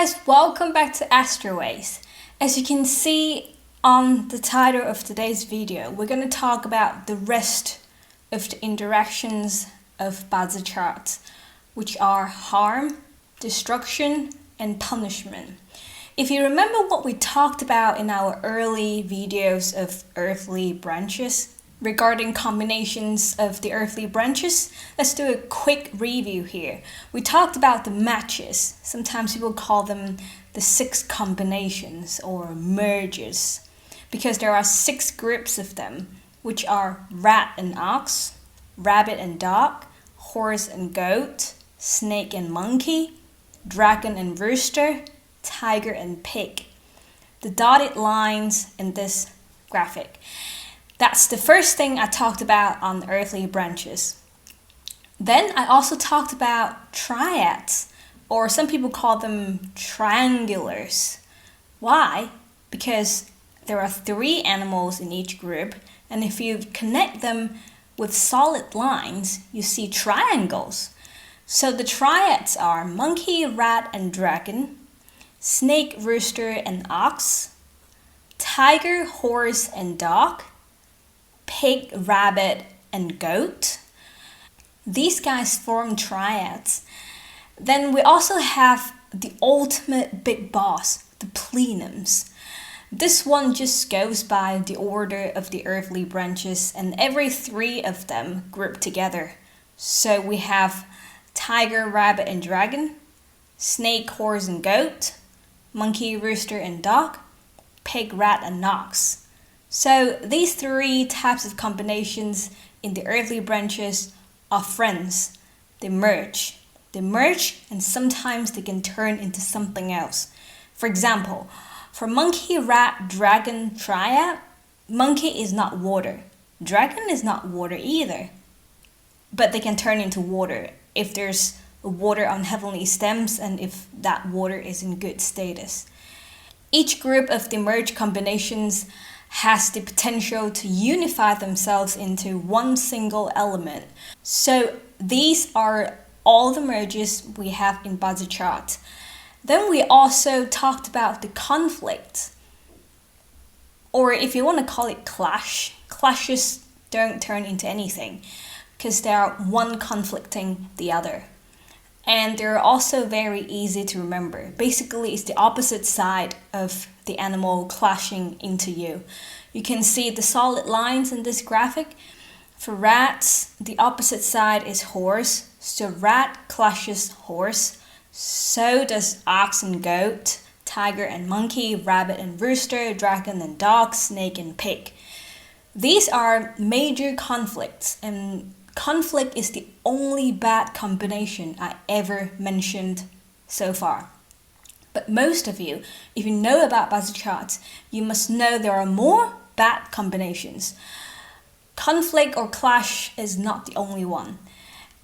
guys, welcome back to Astroways. As you can see on the title of today's video, we're going to talk about the rest of the interactions of Bazi charts, which are harm, destruction, and punishment. If you remember what we talked about in our early videos of earthly branches, regarding combinations of the earthly branches, let's do a quick review here. We talked about the matches. Sometimes people call them the 6 combinations or merges, because there are 6 groups of them, which are rat and ox, rabbit and dog, horse and goat, snake and monkey, dragon and rooster, tiger and pig. The dotted lines in this graphic. That's the first thing I talked about on the earthly branches. Then I also talked about triads, or some people call them triangulars. Why? Because there are 3 animals in each group, and if you connect them with solid lines, you see triangles. So the triads are monkey, rat, and dragon, snake, rooster, and ox, tiger, horse, and dog, pig, rabbit, and goat. These guys form triads. Then we also have the ultimate big boss, the plenums. This one just goes by the order of the earthly branches, and every 3 of them group together. So we have tiger, rabbit, and dragon, snake, horse, and goat, monkey, rooster, and dog, pig, rat, and ox. So these 3 types of combinations in the earthly branches are friends. They merge, and sometimes they can turn into something else. For example, for monkey, rat, dragon triad, monkey is not water. Dragon is not water either. But they can turn into water if there's water on heavenly stems and if that water is in good status. Each group of the merged combinations has the potential to unify themselves into one single element. So these are all the merges we have in Bazi chart. Then we also talked about the conflict, or if you want to call it clash. Clashes don't turn into anything because they are one conflicting the other. And they're also very easy to remember. Basically, it's the opposite side of the animal clashing into you. You can see the solid lines in this graphic. For rats, the opposite side is horse. So rat clashes horse. So does ox and goat, tiger and monkey, rabbit and rooster, dragon and dog, snake and pig. These are major conflicts, and conflict is the only bad combination I ever mentioned so far. But most of you, if you know about Bazi charts, you must know there are more bad combinations. Conflict or clash is not the only one.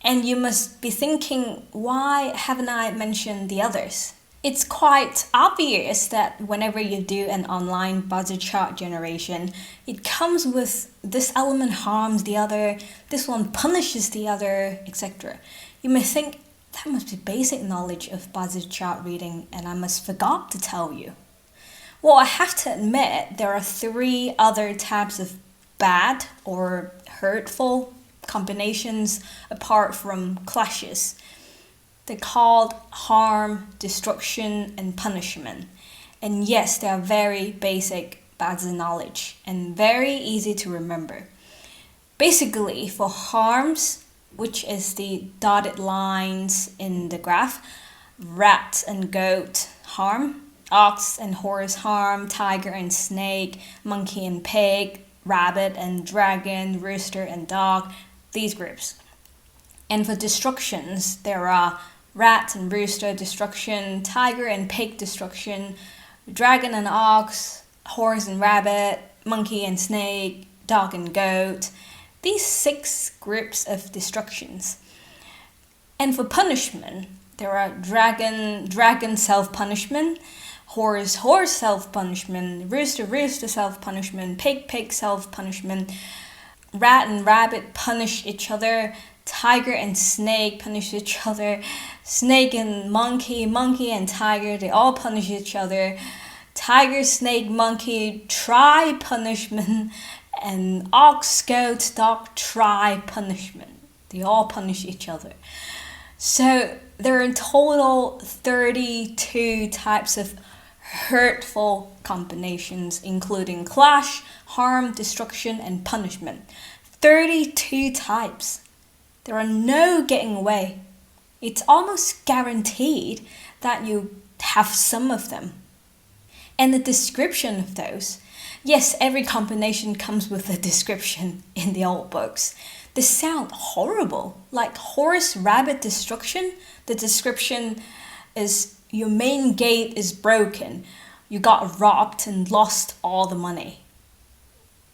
And you must be thinking, why haven't I mentioned the others? It's quite obvious that whenever you do an online Bazi chart generation, it comes with this element harms the other, this one punishes the other, etc. You may think, that must be basic knowledge of Bazi chart reading, and I must forgot to tell you. Well, I have to admit, there are 3 other types of bad or hurtful combinations apart from clashes. They're called harm, destruction, and punishment. And yes, they are very basic Bazi knowledge and very easy to remember. Basically, for harms, which is the dotted lines in the graph, rat and goat harm, ox and horse harm, tiger and snake, monkey and pig, rabbit and dragon, rooster and dog, these groups. And for destructions, there are rat and rooster destruction, tiger and pig destruction, dragon and ox, horse and rabbit, monkey and snake, dog and goat. These 6 groups of destructions. And for punishment, there are dragon self-punishment, horse self-punishment, rooster self-punishment, pig self-punishment. rat and rabbit punish each other, tiger and snake punish each other, snake and monkey, monkey and tiger, they all punish each other, tiger, snake, monkey, try punishment, and ox, goat, dog, try punishment. They all punish each other. So there are in total 32 types of hurtful combinations, including clash, harm, destruction, and punishment. 32 types. There are no getting away. It's almost guaranteed that you have some of them. And the description of those, yes, every combination comes with a description in the old books. They sound horrible, like horse rabbit destruction. The description is your main gate is broken. You got robbed and lost all the money.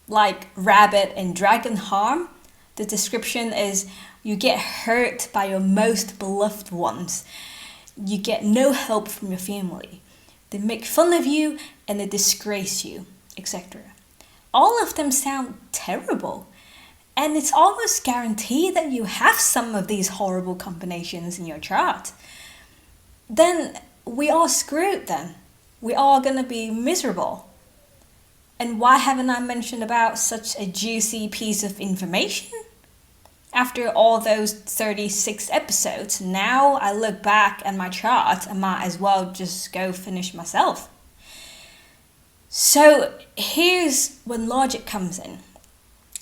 Like rabbit and dragon harm, the description is you get hurt by your most beloved ones. You get no help from your family. They make fun of you and they disgrace you, etc. All of them sound terrible. And it's almost guaranteed that you have some of these horrible combinations in your chart. Then we all screwed then. We all gonna be miserable. And why haven't I mentioned about such a juicy piece of information? After all those 36 episodes, now I look back at my chart, I might as well just go finish myself. So here's when logic comes in.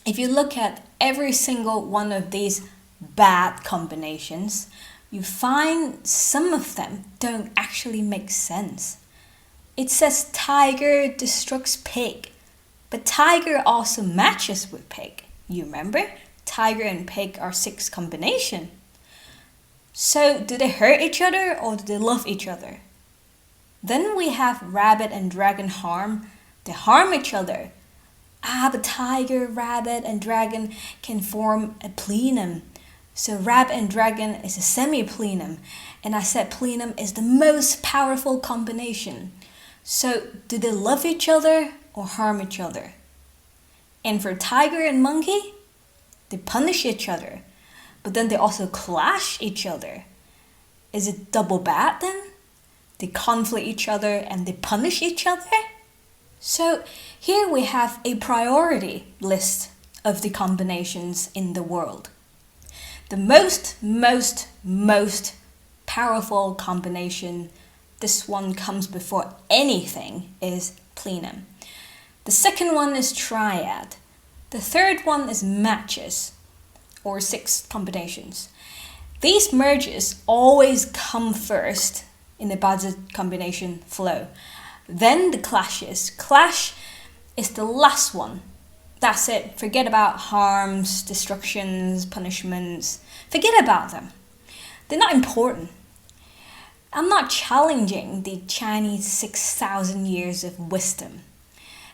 If you look at every single one of these bad combinations, you find some of them don't actually make sense. It says tiger destructs pig, but tiger also matches with pig. You remember? Tiger and pig are 6 combination. So do they hurt each other or do they love each other? Then we have rabbit and dragon harm. They harm each other. But tiger, rabbit, and dragon can form a plenum. So rabbit and dragon is a semi-plenum. And I said plenum is the most powerful combination. So do they love each other or harm each other? And for tiger and monkey, they punish each other. But then they also clash each other. Is it double bad then? They conflict each other and they punish each other? So here we have a priority list of the combinations in the world. The most powerful combination, this one comes before anything, is plenum. The second one is triad. The third one is matches, or 6 combinations. These merges always come first in the Bazi combination flow. Then the clashes. Clash is the last one. That's it. Forget about harms, destructions, punishments. Forget about them. They're not important. I'm not challenging the Chinese 6,000 years of wisdom.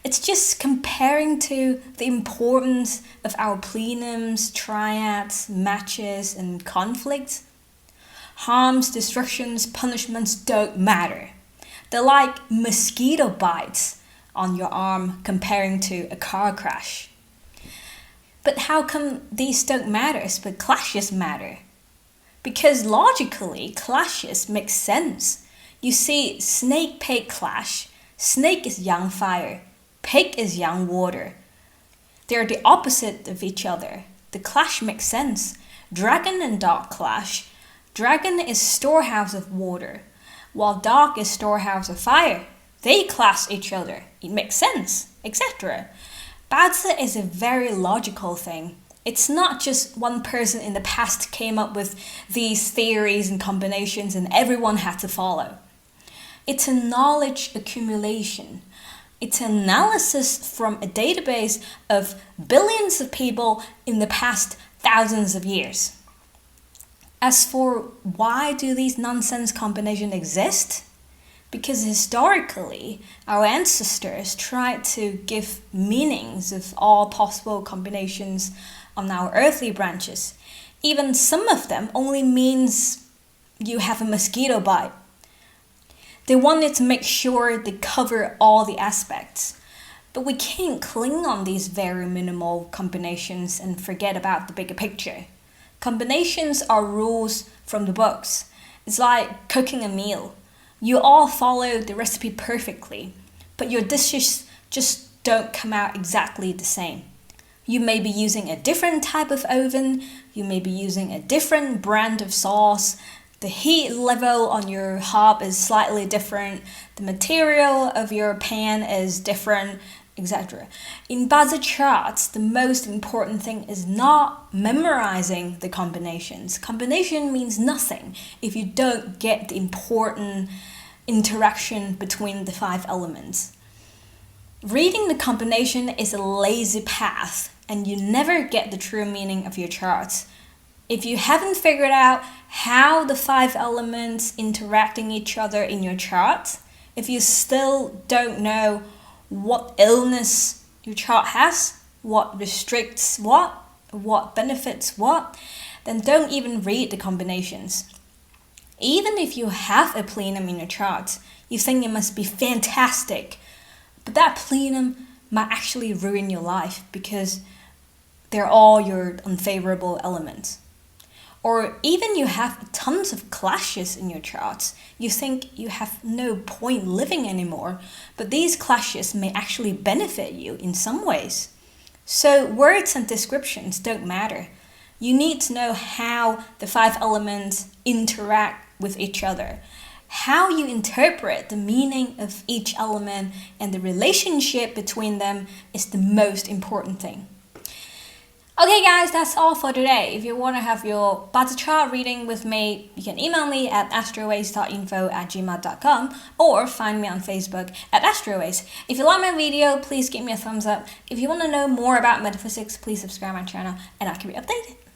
It's just comparing to the importance of our plenums, triads, matches, and conflicts. Harms, destructions, punishments don't matter. They're like mosquito bites on your arm comparing to a car crash. But how come these don't matter, but clashes matter? Because logically, clashes make sense. You see, snake-pig clash. Snake is yang fire. Pig is yang water. They're the opposite of each other. The clash makes sense. Dragon and dog clash. Dragon is storehouse of water, while dog is storehouse of fire. They clash each other. It makes sense, etc. Bazi is a very logical thing. It's not just one person in the past came up with these theories and combinations and everyone had to follow. It's a knowledge accumulation. It's an analysis from a database of billions of people in the past thousands of years. As for why do these nonsense combinations exist? Because historically, our ancestors tried to give meanings of all possible combinations on our earthly branches. Even some of them only means you have a mosquito bite. They wanted to make sure they cover all the aspects. but we can't cling on these very minimal combinations and forget about the bigger picture. Combinations are rules from the books. It's like cooking a meal. You all follow the recipe perfectly, but your dishes just don't come out exactly the same. You may be using a different type of oven, you may be using a different brand of sauce, the heat level on your hob is slightly different, the material of your pan is different, etc. In Bazi charts, the most important thing is not memorizing the combinations. Combination means nothing if you don't get the important interaction between the 5 elements. Reading the combination is a lazy path, and you never get the true meaning of your charts. If you haven't figured out how the 5 elements interacting each other in your chart, if you still don't know what illness your chart has, what restricts what benefits what, then don't even read the combinations. Even if you have a plenum in your chart, you think it must be fantastic, but that plenum might actually ruin your life because they're all your unfavorable elements. Or even you have tons of clashes in your charts. You think you have no point living anymore, but these clashes may actually benefit you in some ways. So words and descriptions don't matter. You need to know how the 5 elements interact with each other, how you interpret the meaning of each element, and the relationship between them is the most important thing. Okay guys, that's all for today. If you want to have your Bazi chart reading with me, you can email me at astroways.info@gmail.com or find me on Facebook at Astroways. If you like my video, please give me a thumbs up. If you want to know more about metaphysics, please subscribe my channel and I'll keep you updated.